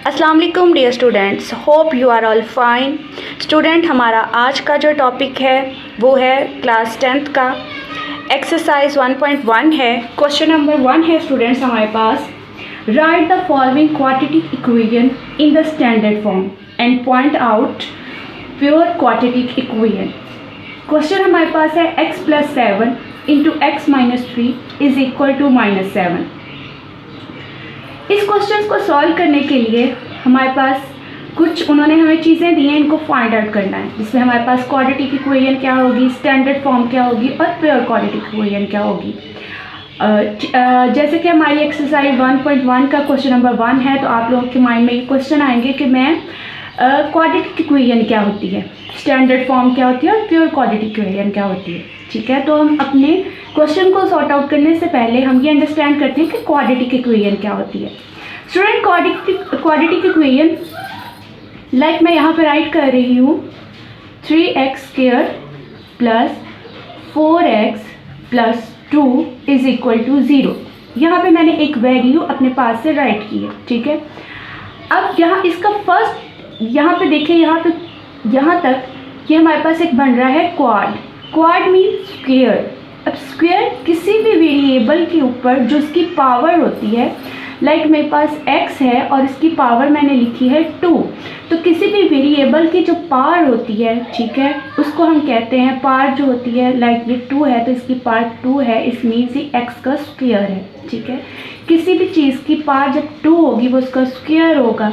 अस्सलाम वालेकुम dear students, hope you are all fine. Student, हमारा आज का जो टॉपिक है वो है क्लास 10th का एक्सरसाइज 1.1 है। क्वेश्चन नंबर 1 है स्टूडेंट्स हमारे पास, write the following quadratic equation in the standard form and point out pure quadratic equation. Question हमारे पास है x + 7 into x - 3 is equal to -7। इस क्वेश्चन को सॉल्व करने के लिए हमारे पास कुछ उन्होंने हमें चीज़ें दी हैं, इनको फाइंड आउट करना है। जिसमें हमारे पास क्वाड्रेटिक इक्वेशन क्या होगी, स्टैंडर्ड फॉर्म क्या होगी और प्योर क्वाड्रेटिक इक्वेशन क्या होगी। जैसे कि हमारी एक्सरसाइज 1.1 का क्वेश्चन नंबर 1 है, तो आप लोगों के माइंड में ये क्वेश्चन आएंगे कि मैं क्वाड्रेटिक इक्वेशन क्या होती है, स्टैंडर्ड फॉर्म क्या होती है और प्योर क्वाड्रेटिक इक्वेशन क्या होती है। ठीक है, तो हम अपने क्वेश्चन को सॉर्ट आउट करने से पहले हम ये अंडरस्टैंड करते हैं कि क्वाड्रेटिक इक्वेशन क्या होती है। स्टूडेंट, क्वाड्रेटिक इक्वेशन लाइक मैं यहाँ पे राइट कर रही हूँ 3x² + 4x + 2 is equal to 0। यहाँ पे मैंने एक वैल्यू अपने पास से राइट की है। ठीक है, अब यहाँ इसका फर्स्ट यहाँ पे देखिए, यहाँ तक ये हमारे पास एक बन रहा है क्वाड मीन स्क्वायर। अब स्क्वायर किसी भी वेरिएबल के ऊपर जो उसकी पावर होती है, लाइक मेरे पास x है और इसकी पावर मैंने लिखी है 2, तो किसी भी वेरिएबल की जो पावर होती है, ठीक है, उसको हम कहते हैं पावर जो होती है, लाइक ये 2 है तो इसकी पावर 2 है, इस मीन्स ये x का स्क्वायर है। ठीक है, किसी भी चीज़ की पावर जब 2 होगी वो उसका स्क्वायर होगा।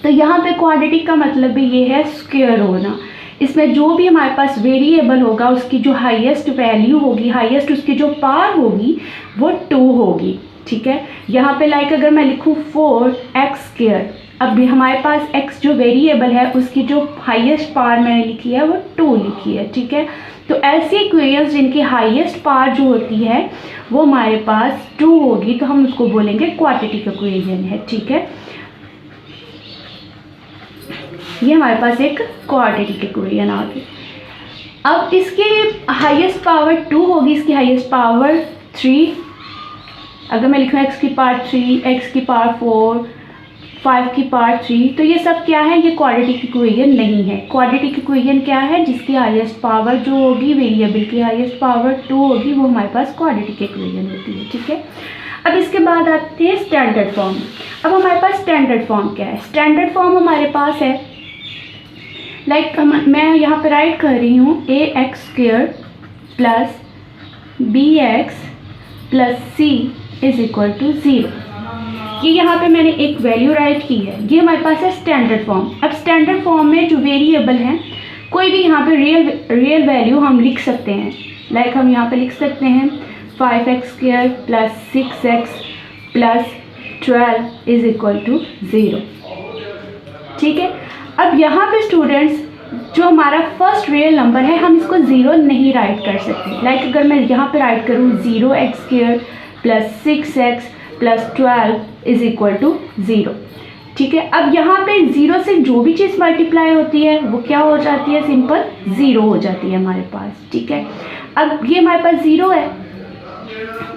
तो यहाँ पे क्वाड्रेटिक का मतलब भी ये है स्क्वायर होना। इसमें जो भी हमारे पास वेरिएबल होगा उसकी जो हाईएस्ट वैल्यू होगी, हाईएस्ट उसकी जो पावर होगी वो 2 होगी। ठीक है, यहाँ पे लाइक अगर मैं लिखूँ 4x², अब भी हमारे पास x जो वेरिएबल है उसकी जो हाईएस्ट पावर मैंने लिखी है वो 2 लिखी है। ठीक है, तो ऐसी इक्वेशंस जिनकी हाईएस्ट पावर जो होती है वो हमारे पास 2 होगी, तो हम उसको बोलेंगे क्वाड्रेटिक इक्वेशन है। ठीक है, ये हमारे पास एक क्वाड्रेटिक इक्वेशन आ गई। अब इसकी हाईएस्ट पावर 2 होगी, इसकी हाईएस्ट पावर 3। अगर मैं लिखूँ x की पावर 3, x की पावर 4, 5 की पावर 3, तो ये सब क्या है, ये क्वाड्रेटिक इक्वेशन नहीं है। क्वाड्रेटिक इक्वेशन क्या है, जिसकी हाईएस्ट पावर जो होगी, वेरिएबल की हाईएस्ट पावर 2 होगी, वो हमारे पास क्वाड्रेटिक इक्वेशन होती है। ठीक है, अब इसके बाद आते हैं स्टैंडर्ड फॉर्म। अब हमारे पास स्टैंडर्ड फॉर्म क्या है। स्टैंडर्ड फॉर्म हमारे पास है, लाइक मैं यहाँ पे राइट कर रही हूँ ax² + bx + c is equal to 0। ये यहाँ पे मैंने एक वैल्यू राइट की है, ये हमारे पास है स्टैंडर्ड फॉर्म। अब स्टैंडर्ड फॉर्म में जो वेरिएबल हैं, कोई भी यहाँ पे रियल वैल्यू हम लिख सकते हैं। लाइक हम यहाँ पे लिख सकते हैं 5x² + 6x + 12 is equal to 0। ठीक है, अब यहाँ पे स्टूडेंट्स जो हमारा फर्स्ट रियल नंबर है, हम इसको 0 नहीं राइट कर सकते। लाइक अगर मैं यहाँ पे राइट करूँ 0x² + 6x + 12 is equal to 0। ठीक है, अब यहाँ पे 0 से जो भी चीज़ मल्टीप्लाई होती है वो क्या हो जाती है, सिंपल 0 हो जाती है हमारे पास। ठीक है, अब ये हमारे पास 0 है,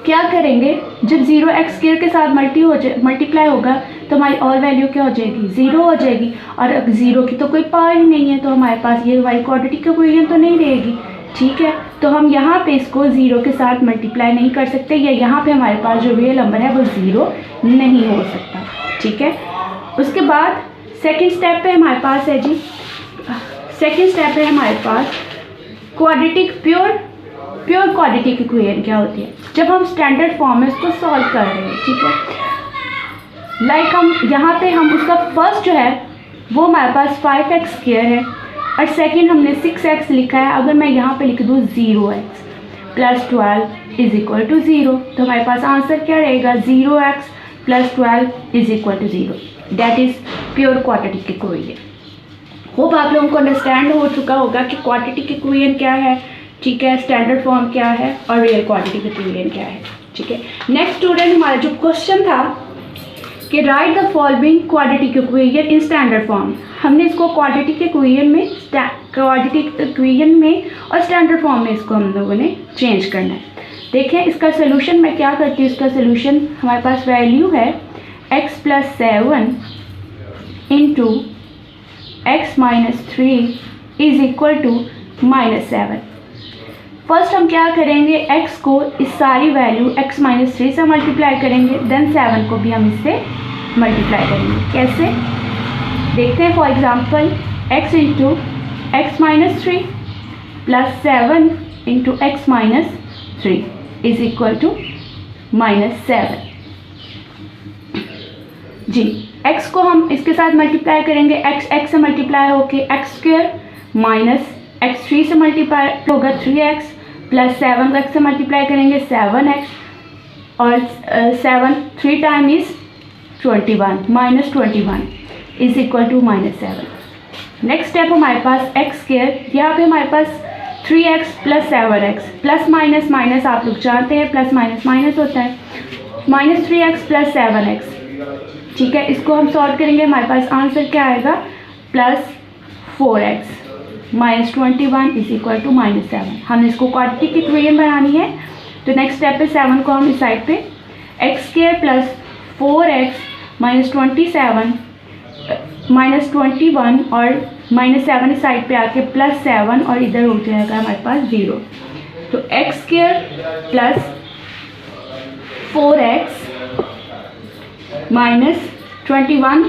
क्या करेंगे, जब 0x² के साथ मल्टीप्लाई होगा तो हमारी और वैल्यू क्या हो जाएगी, 0 हो जाएगी। और अब 0 की तो कोई पावर ही नहीं है, तो हमारे पास ये हमारी क्वाड्रेटिक इक्वेशन तो नहीं रहेगी। ठीक है, तो हम यहाँ पे इसको 0 के साथ मल्टीप्लाई नहीं कर सकते, या यहाँ पे हमारे पास जो रियल नंबर है वो 0 नहीं हो सकता। ठीक है, उसके बाद सेकेंड स्टेप पे हमारे पास है जी, सेकेंड स्टेप पे हमारे पास क्वाड्रेटिक प्योर क्वाड्रेटिक इक्वेशन क्या होती है, जब हम स्टैंडर्ड फॉर्म में उसको सॉल्व कर रहे हैं। ठीक है, लाइक हम यहाँ पे हम उसका फर्स्ट जो है वो हमारे पास 5x² है और सेकंड हमने 6x लिखा है। अगर मैं यहाँ पे लिख दूँ 0x + 12 इज इक्वल टू 0, तो हमारे पास आंसर क्या रहेगा, 0x + 12 is equal to 0। That is pure quadratic equation. Hope आप लोगों को अंडरस्टैंड हो चुका होगा कि क्वाड्रेटिक इक्वेशन क्या है। ठीक है, स्टैंडर्ड फॉर्म क्या है और रियल क्वाड्रेटिक इक्वेशन क्या है। ठीक है, नेक्स्ट स्टूडेंट, हमारा जो क्वेश्चन था कि right the following quadratic equation in standard form, हमने इसको क्वाड्रेटिक इक्वेशन में और स्टैंडर्ड फॉर्म में इसको हम लोगों ने चेंज करना है। देखें इसका सोल्यूशन मैं क्या करती हूँ, इसका सोल्यूशन हमारे पास वैल्यू है x + 7 into x minus 3 is equal to -7। First हम क्या करेंगे, x को इस सारी वैल्यू x माइनस 3 से मल्टीप्लाई करेंगे, देन 7 को भी हम इससे मल्टीप्लाई करेंगे। कैसे देखते हैं। For example x into x minus 3 plus 7 into x minus 3 is equal to -7। जी, x को हम इसके साथ मल्टीप्लाई करेंगे, x से मल्टीप्लाई होके एक्स स्क्वायर माइनस एक्स 3 से मल्टीप्लाई होगा 3x प्लस 7 को x से मल्टीप्लाई करेंगे 7x और 7 3 time is 21 -21 is equal to -7। Next step हमारे पास एक्स स्क्वायर, यहाँ पे हमारे पास 3x plus 7x plus minus minus आप लोग जानते हैं प्लस माइनस माइनस होता है, -3x प्लस 7x। ठीक है, इसको हम सॉल्व करेंगे, हमारे पास आंसर क्या आएगा plus 4x -21 is equal to -7। हमने इसको क्वाड्रेटिक इक्वेशन बनानी है, तो नेक्स्ट स्टेप पे 7 को हम इस साइड पे एक्स स्क्वायर प्लस 4x -27 -21 और -7 इस साइड पे आके प्लस 7 और इधर हो जाएगा हमारे पास 0। तो x square plus 4x -21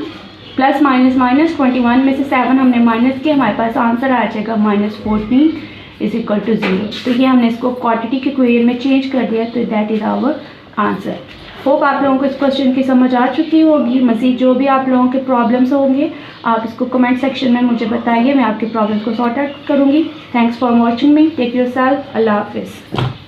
plus minus minus 21 में से 7 हमने माइनस किया, हमारे पास आंसर आ जाएगा -14 इज इक्वल टू 0। तो ये हमने इसको क्वाड्रेटिक इक्वेशन में चेंज कर दिया, तो that is our answer. Hope आप लोगों को इस क्वेश्चन की समझ आ चुकी होगी। मज़ीद जो भी आप लोगों के प्रॉब्लम्स होंगे आप इसको कमेंट सेक्शन में मुझे बताइए, मैं आपके प्रॉब्लम्स को सॉर्ट आउट करूँगी। Thanks for watching me, take yourself, Allah हाफिज़।